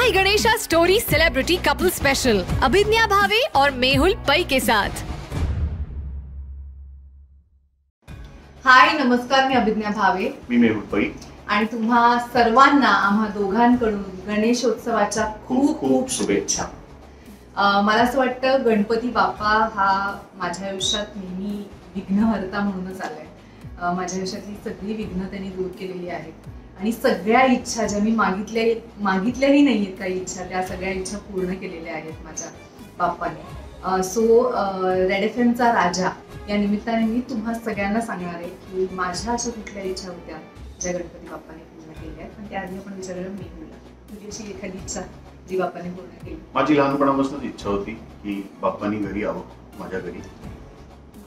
माई Ganesha story celebrity couple special Abhidnya Bhave और मेहुल पै के साथ। हाय नमस्कार, मी अभिज्ञा भावे, मी मेहुल पै आणि तुम्हा सर्वांना आम्हा दोघांकडून गणेशोत्सवाच्या खूप खूप शुभेच्छा। मला असं वाटतं गणपती बाप्पा हा माझ्या आयुष्यात नेहमी विघ्नहर्ता म्हणूनच आलाय। माझ्या आयुष्यातली सगळी विघ्न त्यांनी दूर केलेली आहेत आणि सगळ्या इच्छा ज्या मी मागितल्याही नाहीयेत काही इच्छा, त्या सगळ्या इच्छा पूर्ण केलेल्या आहेत माझ्या बाप्पाने। सो रेड एफएमचा राजा या निमित्ताने मी तुम्हा सगळ्यांना सांगणार आहे की माझ्या अशा कुठल्या इच्छा होत्या ज्या गणपती बाप्पाने पूर्ण केल्या आहेत। पण त्याआधी आपण विचारूया मेहुलला, तुझी अशी एखादी इच्छा जी बाप्पाने पूर्ण केली? माझी लहानपणापासूनच इच्छा होती की बाप्पानी घरी यावं माझ्या घरी,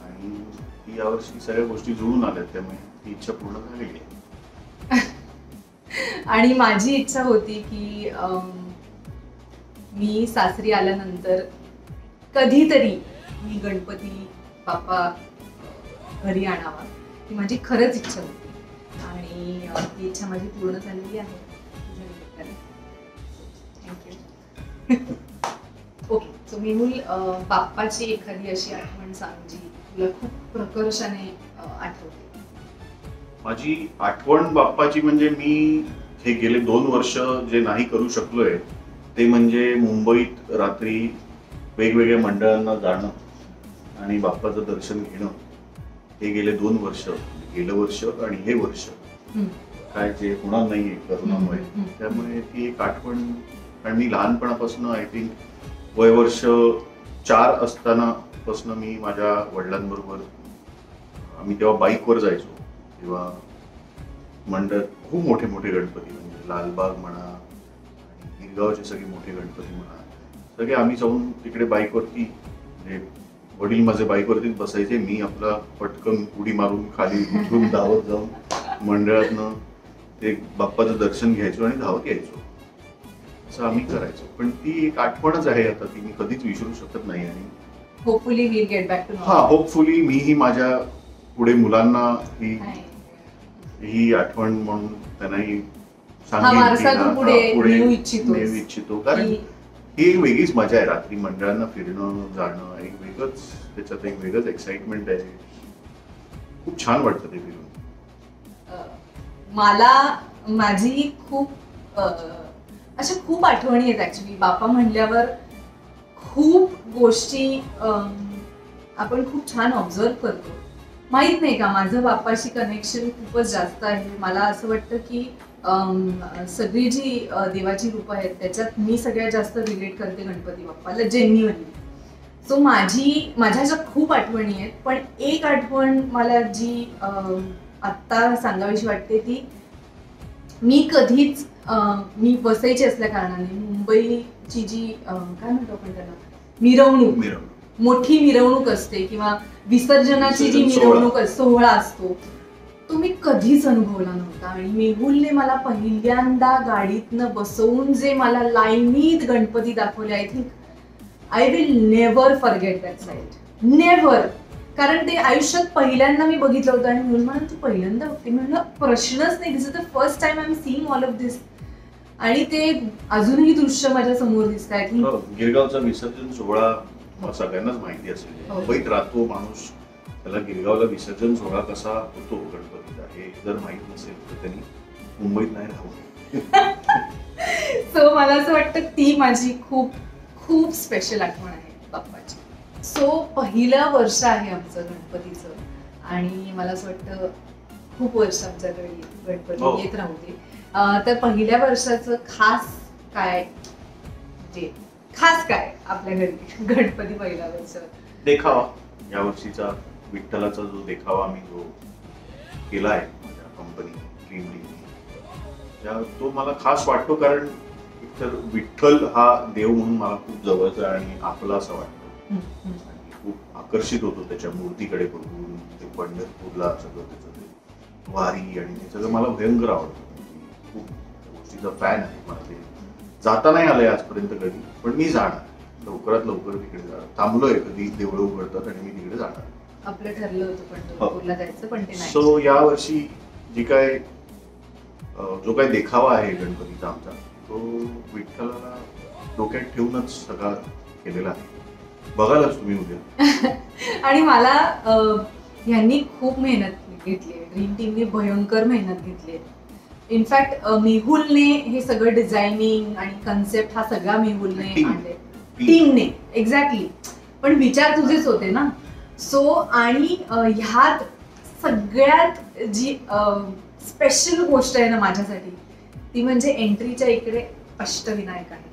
आणि यावर्षी सगळ्या गोष्टी जुळून आल्यात, त्यामुळे ती इच्छा पूर्ण झालेली आहे। आणि माझी इच्छा होती की मी सासरी आल्यानंतर कधीतरी मी गणपती बाप्पा घरी आणावा, ही माझी खरंच इच्छा होती आणि ती इच्छा माझी पूर्ण झालेली आहे तुझ्या निमित्ताने। थँक्यू। ओके, सो मेहुल, बाप्पाची एखादी अशी आठवण सांग जी तुला खूप प्रकर्षाने आठवते। माझी आठवण बाप्पाची म्हणजे मी हे गेले 2 वर्ष जे नाही करू शकलोय ते म्हणजे मुंबईत रात्री वेगवेगळ्या मंडळांना जाणं आणि बाप्पाचं दर्शन घेणं। हे गेले 2 वर्ष, गेलं वर्ष आणि हे वर्ष काय जे होणार नाहीये करोनामुळे, त्यामुळे ती एक आठवण। कारण मी लहानपणापासून आय थिंक वयवर्ष 4 असताना पासून मी माझ्या वडिलांबरोबर, आम्ही तेव्हा बाईकवर जायचो, तेव्हा मंडळ खूप मोठे मोठे गणपती म्हणजे लालबाग म्हणा आणि गिरगावचे सगळे मोठे गणपती म्हणा, सगळे आम्ही जाऊन तिकडे बाईकवरती, म्हणजे वडील माझे बाईकवरतीच बसायचे, मी आपला पटकन उडी मारून खाली उतरून धावत जाऊन मंडळातनं ते बाप्पाचं दर्शन घ्यायचो आणि धावत यायचो, असं आम्ही करायचो। पण ती एक आठवणच आहे आता, ती मी कधीच विसरू शकत नाही। आणि hopefully we get back to hopefully मीही माझ्या पुढे मुलांना ही आठवण म्हणून त्यांनाही पुढे नेऊ इच्छितो, कारण ही एक वेगळीच मजा आहे। रात्री मंडळांना फिरणं जाणं एक वेगळंच, त्याच्यात एक वेगळंच एक्साइटमेंट आहे, खूप छान वाटतं ते फिरून। मला माझी खूप अशा खूप आठवणी आहेत ऍक्च्युली। बाप्पा म्हणल्यावर खूप गोष्टी आपण खूप छान ऑब्झर्व करतो। माहित नाही का, माझं बाप्पाशी कनेक्शन खूपच जास्त आहे। मला असं वाटतं की सगळी जी देवाची रूप आहेत त्याच्यात मी सगळ्यात जास्त रिलेट करते गणपती बाप्पाला, जेन्युअनली। सो माझ्या ज्या खूप आठवणी आहेत, पण एक आठवण मला जी आत्ता सांगावीशी वाटते ती, मी कधीच मी बसायची असल्या कारणाने मुंबईची जी काय म्हणतो आपण त्याला, मिरवणूक, मोठी मिरवणूक असते किंवा विसर्जनाची जी मिरवणूक सोहळा असतो, तो मी कधीच अनुभवला नव्हता। आणि मेहुलने मला पहिल्यांदा गाडीतनं बसवून जे मला लाईनीत गणपती दाखवले, I think I will never forget that site, never. कारण ते आयुष्यात पहिल्यांदा मी बघितलं होतं आणि मेहुल म्हणून तू पहिल्यांदा बघते, म्हणलं प्रश्नच नाही, this is the first time I am seeing all of this. आणि ते अजूनही दृश्य माझ्या समोर दिसत आहे की गिरगावचा विसर्जन सोहळा सगळ्यांनाच माहिती असेल, मुंबईत राहतो माणूस, त्याला गिरगावला विसर्जन सोहळा कसा होतो गणपतीचा हे जर माहित नसेल तर त्यांनी मुंबईत नाही राहावं। सो मला असं वाटतं ती माझी खूप खूप स्पेशल आठवण आहे बाप्पाची। सो पहिलं वर्ष आहे आमचं गणपतीचं आणि मला असं वाटतं खूप वर्ष आमच्याकडे गणपती येत राहू दे। तर पहिल्या वर्षाचं खास काय, म्हणजे खास काय आपल्या घरी गणपती पहिल्या वर्ष? देखावा, या वर्षीचा विठ्ठलाचा जो देखावा आम्ही जो केलाय माझ्या कंपनी ड्रीम, तो मला खास वाटतो, कारण विठ्ठल हा देव म्हणून मला खूप जवळचा आणि आपला असं वाटतं आणि खूप आकर्षित होतो त्याच्या मूर्तीकडे बघून। ते पंढरपूरला सगळं त्याचं वारी आणि ते सगळं मला भयंकर आवडतं, खूप गोष्टीचा फॅन आहे। मला ते जाता नाही आलंय आजपर्यंत कधी, पण मी जाणार लवकरात लवकर तिकडे जाणार, थांबलोय, कधी देवळं उघडतात आणि मी तिकडे जाणार। आपलं ठरलं होतं पंढरपूरला जायचं, पण ते नाही। सो या वर्षी जी काय जो काय देखावा आहे गणपतीचा आमचा, तो विठ्ठलाला डोक्यात ठेवूनच सगळा केलेला आहे. बघालच तुम्ही उद्या. आणि मला ह्यांनी खूप मेहनत घेतली आहे, ड्रीम टीमने भयंकर मेहनत घेतली आहे. इनफॅक्ट मेहुलने हे सगळं डिझायनिंग आणि कन्सेप्ट हा सगळा मेहुलने आणले, टीमने. एक्झॅक्टली. पण विचार तुझेच होते ना. सो आणि ह्यात सगळ्यात जी स्पेशल गोष्ट आहे ना माझ्यासाठी, ती म्हणजे एंट्रीच्या इकडे अष्टविनायक आहे.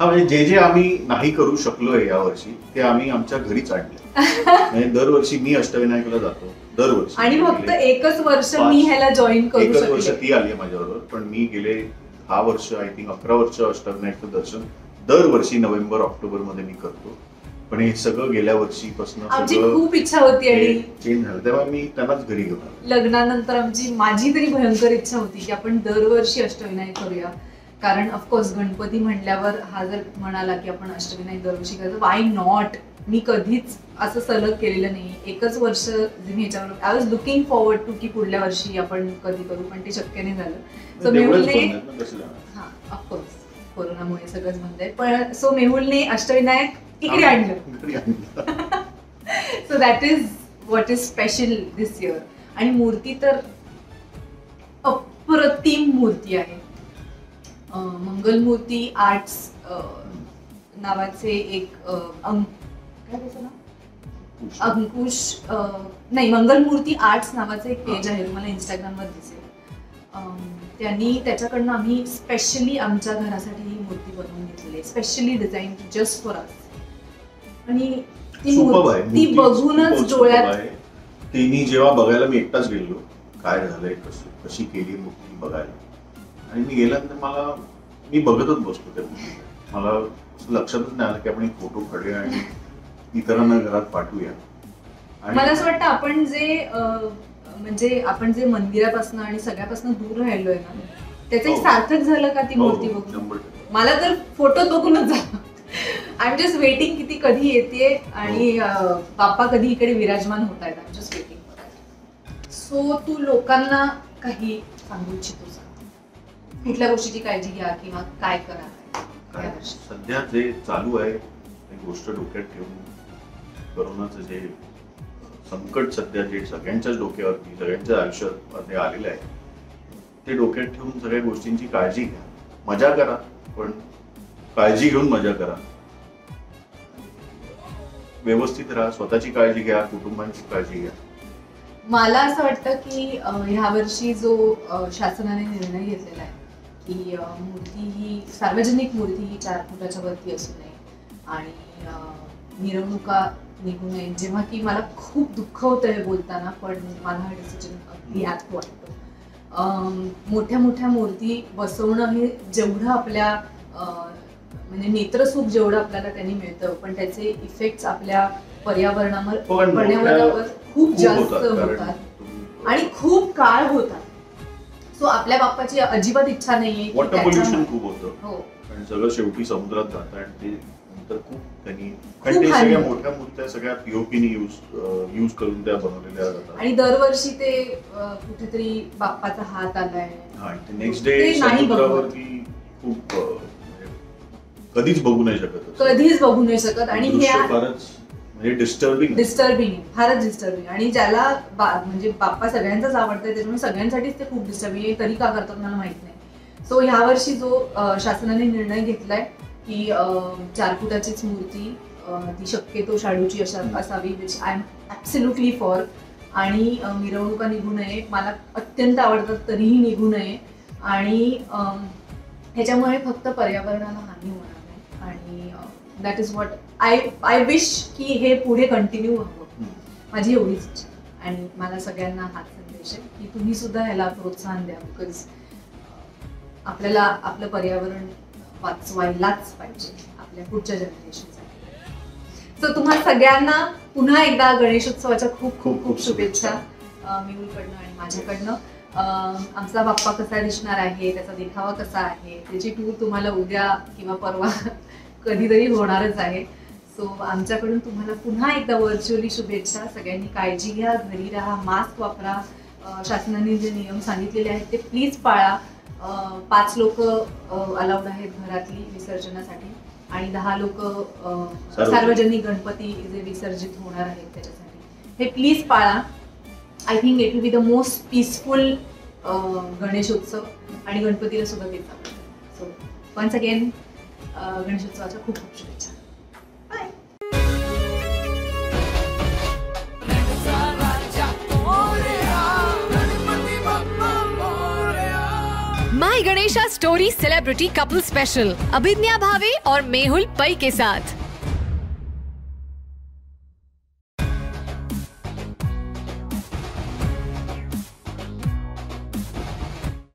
हा म्हणजे जे आम्ही नाही करू शकलोय यावर्षी ते आम्ही आमच्या घरीच आणले. म्हणजे दरवर्षी मी अष्टविनायकला जातो दरवर्षी. आणि फक्त एकच वर्ष मी ह्याला जॉईन करू शकले. एकच वर्ष ती आली माझ्याबरोबर. पण मी गेले 10 वर्ष, आय थिंक 11 वर्ष अष्टविनायकचं दर्शन दरवर्षी नोव्हेंबर ऑक्टोबर मध्ये मी करतो. पण हे सगळं गेल्या वर्षीपासून आमची खूप इच्छा होती आणि चेंज झालं, तेव्हा मी त्यांनाच घरी घेऊन आलो. लग्नानंतर माझी तरी भयंकर इच्छा होती की आपण दरवर्षी अष्टविनायक करूया. कारण ऑफकोर्स गणपती म्हणल्यावर हा जर म्हणाला की आपण अष्टविनायक दरवर्षी करतो, वाय नॉट. मी कधीच असं सलग केलेलं नाही. एकच वर्ष मी ह्याच्यावर I was looking forward to की पुढल्या वर्षी आपण कधी करू, पण ते शक्य नाही झालं. सो मेहुलने, हा ऑफकोर्स कोरोनामुळे सगळंच बंद आहे, पण सो मेहुलने अष्टविनायक इकडे आणलं. So that is what is special this year. आणि मूर्ती तर अप्रतिम मूर्ती आहे. मंगलमूर्ती आर्ट्स नावाचे एक काय त्याचं नाव, अंकुश नाही, मंगलमूर्ती आर्ट्स नावाचं एक पेज आहे, तुम्हाला इंस्टाग्रामवर दिसेल. त्यांनी त्याच्याकडनं आम्ही स्पेशली आमच्या घरासाठी ही मूर्ती बनवून घेतलेली आहे, specially design just for us. आणि ती मूर्ती बघूनच डोळ्यात, ती मी जेव्हा बघायला मी एकटाच गेलो, काय झालंय, कशी केली मूर्ती बघायला. आणि मी गेल्यानंतर मी बघतच बसतो त्या मूर्ती. मला लक्षातच नाही आलं की आपण एक फोटो काढूया आणि इतरांना घरात पाठवूया. मला असं वाटतं आपण जे मंदिरापासून आणि सगळ्यापासून दूर राहिलोय ना, त्याचं एक सार्थक झालं का ती मूर्ती बघून. मला तर फोटो बघूनच झालं. आय एम जस्ट वेटिंग की ती कधी येते आणि बाप्पा कधी इकडे विराजमान होत आहेत. I am just waiting. So तू लोकांना काही सांगू इच्छितोस, कुठल्या गोष्टीची काळजी घ्या किंवा काय करा? सध्या जे चालू आहे ती गोष्ट डोक्यात ठेवून, कोरोनाचं जे संकट सध्या जे सगळ्यांच्याच डोक्यावरती, सगळ्यांच्या आयुष्यामध्ये आलेलं आहे, ते डोक्यात ठेवून सगळ्या गोष्टींची काळजी घ्या. मजा करा, पण काळजी घेऊन मजा करा. व्यवस्थित राहा, स्वतःची काळजी घ्या, कुटुंबांची काळजी घ्या. मला असं वाटतं की ह्या वर्षी जो शासनाने निर्णय घेतलेला आहे की मूर्ती ही, सार्वजनिक मूर्ती ही 4 फुटाच्या वरती असू नये आणि मिरवणुका निघू नये. जेव्हा की मला खूप दुःख होतं हे बोलताना, पण मला हा डिसिजन अगदी ॲप्ट वाटतो. मोठ्या मोठ्या मूर्ती बसवणं हे जेवढं आपल्या म्हणजे नेत्रसुख जेवढं आपल्याला त्यांनी मिळतं, पण त्याचे इफेक्ट्स आपल्या पर्यावरणावर खूप जास्त होतात आणि खूप काळ होतात. सो आपल्या बाप्पाची अजिबात इच्छा नाहीये. वॉटर पोल्युशन खूप होतं. हो, आणि सगळं शेवटी समुद्रात जातं आणि ते नंतर खूप त्यांनी, कारण ते सगळ्या मोठ्या मूर्त्या सगळ्या पीओपीने यूज करून त्या बनवलेल्या जातात. आणि दरवर्षी ते कुठेतरी बाप्पाचा हात आलाय, नेक्स्ट डे समुद्रावरती खूप कधीच बघू नाही शकत. आणि हे फारच म्हणजे डिस्टर्बिंग, फारच डिस्टर्बिंग. आणि ज्याला म्हणजे बाप्पा सगळ्यांचाच आवडतंय, त्याच्यामुळे सगळ्यांसाठीच ते खूप डिस्टर्बिंग आहे. तरी का करतात मला माहित नाही. सो ह्या वर्षी जो शासनाने निर्णय घेतलाय की 4 फुटाचीच मूर्ती, ती शक्यतो शाडूची असावी, which I am absolutely for. आणि मिरवणुका निघू नये, मला अत्यंत आवडतात, तरीही निघू नये. आणि ह्याच्यामुळे फक्त पर्यावरणाला हानी होणार नाही. आणि that is what I wish की हे पुढे कंटिन्यू व्हावं, माझी एवढीच इच्छा. आणि मला सगळ्यांना हाच संदेश आहे की तुम्ही सुद्धा ह्याला प्रोत्साहन द्या, बिकॉज आपल्याला आपलं पर्यावरण वाचवायलाच पाहिजे आपल्या पुढच्या जनरेशनसाठी. सो तुम्हा सगळ्यांना पुन्हा एकदा गणेशोत्सवाच्या खूप खूप खूप शुभेच्छा मेहुलकडनं आणि माझ्याकडनं. आमचा बाप्पा कसा दिसणार आहे, त्याचा देखावा कसा आहे, त्याची टूर तुम्हाला उद्या किंवा परवा कधीतरी होणारच आहे. सो आमच्याकडून तुम्हाला पुन्हा एकदा व्हर्च्युअली शुभेच्छा. सगळ्यांनी काळजी घ्या, घरी राहा, मास्क वापरा, शासनाने जे नियम सांगितलेले आहेत ते प्लीज पाळा. 5 लोक अलाउड आहेत घरातली विसर्जनासाठी आणि 10 लोक सार्वजनिक गणपती जे विसर्जित होणार आहेत त्याच्यासाठी. हे प्लीज पाळा. I think it will be the most peaceful Ganeshotsav आणि गणपतीला सुद्धा देतात. सो वन्स अगेन गणेशोत्सवाच्या खूप खूप शुभेच्छा. Bye. My Ganesha story celebrity couple special, Abhidnya Bhave और मेहुल पै के साथ.